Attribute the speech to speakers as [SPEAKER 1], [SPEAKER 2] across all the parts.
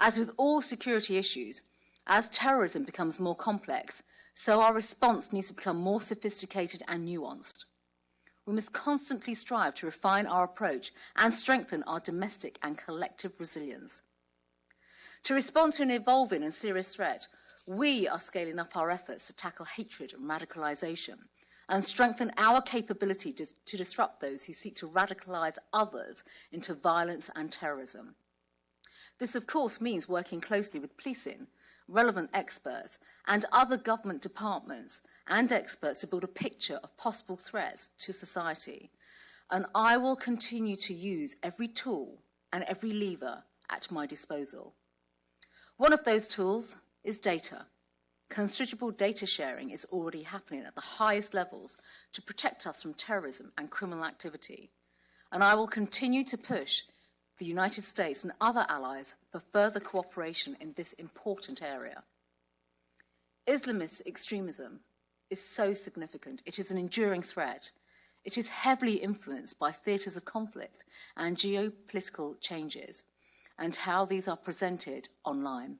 [SPEAKER 1] As with all security issues, as terrorism becomes more complex, so our response needs to become more sophisticated and nuanced. We must constantly strive to refine our approach and strengthen our domestic and collective resilience. To respond to an evolving and serious threat, we are scaling up our efforts to tackle hatred and radicalisation and strengthen our capability to disrupt those who seek to radicalise others into violence and terrorism. This, of course, means working closely with policing, relevant experts, and other government departments and experts to build a picture of possible threats to society. And I will continue to use every tool and every lever at my disposal. One of those tools is data. Considerable data sharing is already happening at the highest levels to protect us from terrorism and criminal activity. And I will continue to push the United States and other allies for further cooperation in this important area. Islamist extremism is so significant. It is an enduring threat. It is heavily influenced by theatres of conflict and geopolitical changes and how these are presented online.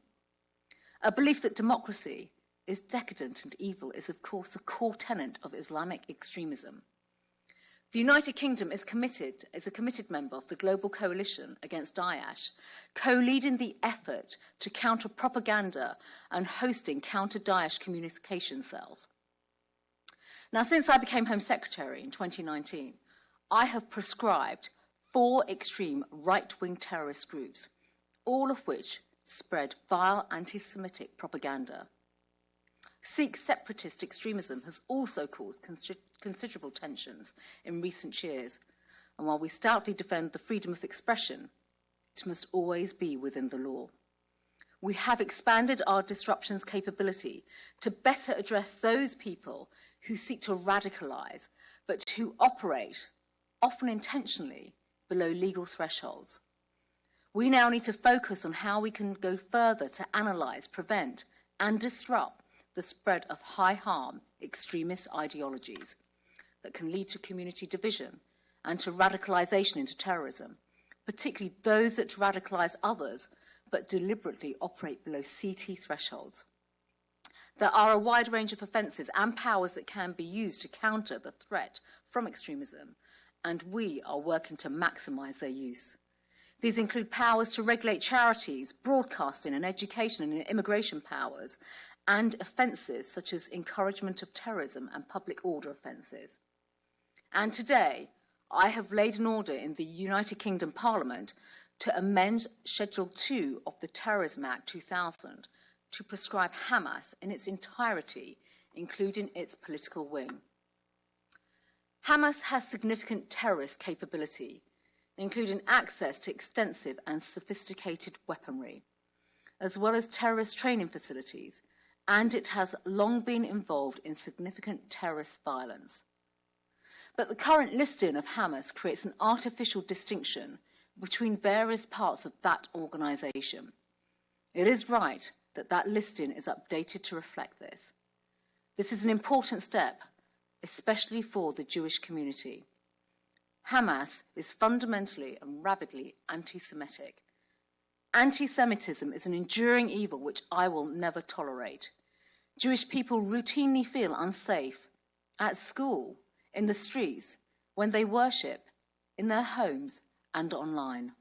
[SPEAKER 1] A belief that democracy is decadent and evil is, of course, the core tenet of Islamic extremism. The United Kingdom is a committed member of the Global Coalition Against Daesh, co-leading the effort to counter propaganda and hosting counter-Daesh communication cells. Now, since I became Home Secretary in 2019, I have proscribed 4 extreme right-wing terrorist groups, all of which spread vile anti-Semitic propaganda. Sikh separatist extremism has also caused considerable tensions in recent years, and while we stoutly defend the freedom of expression, it must always be within the law. We have expanded our disruptions capability to better address those people who seek to radicalise, but who operate, often intentionally, below legal thresholds. We now need to focus on how we can go further to analyse, prevent, and disrupt the spread of high-harm extremist ideologies that can lead to community division and to radicalisation into terrorism, particularly those that radicalise others but deliberately operate below CT thresholds. There are a wide range of offences and powers that can be used to counter the threat from extremism, and we are working to maximise their use. These include powers to regulate charities, broadcasting and education and immigration powers, and offences such as encouragement of terrorism and public order offences. And today, I have laid an order in the United Kingdom Parliament to amend Schedule 2 of the Terrorism Act 2000 to prescribe Hamas in its entirety, including its political wing. Hamas has significant terrorist capability, including access to extensive and sophisticated weaponry, as well as terrorist training facilities, and it has long been involved in significant terrorist violence. But the current listing of Hamas creates an artificial distinction between various parts of that organisation. It is right that that listing is updated to reflect this. This is an important step, especially for the Jewish community. Hamas is fundamentally and rabidly anti-Semitic. Anti-Semitism is an enduring evil which I will never tolerate. Jewish people routinely feel unsafe at school, in the streets, when they worship, in their homes and online.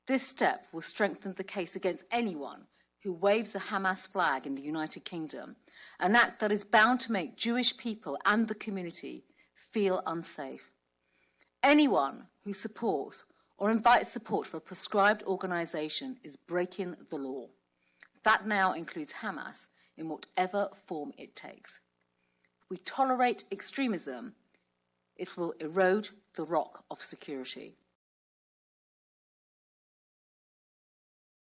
[SPEAKER 1] This step will strengthen the case against anyone who waves a Hamas flag in the United Kingdom, an act that is bound to make Jewish people and the community feel unsafe. Anyone who supports or invites support for a proscribed organisation is breaking the law. That now includes Hamas in whatever form it takes. If we tolerate extremism, it will erode the rock of security.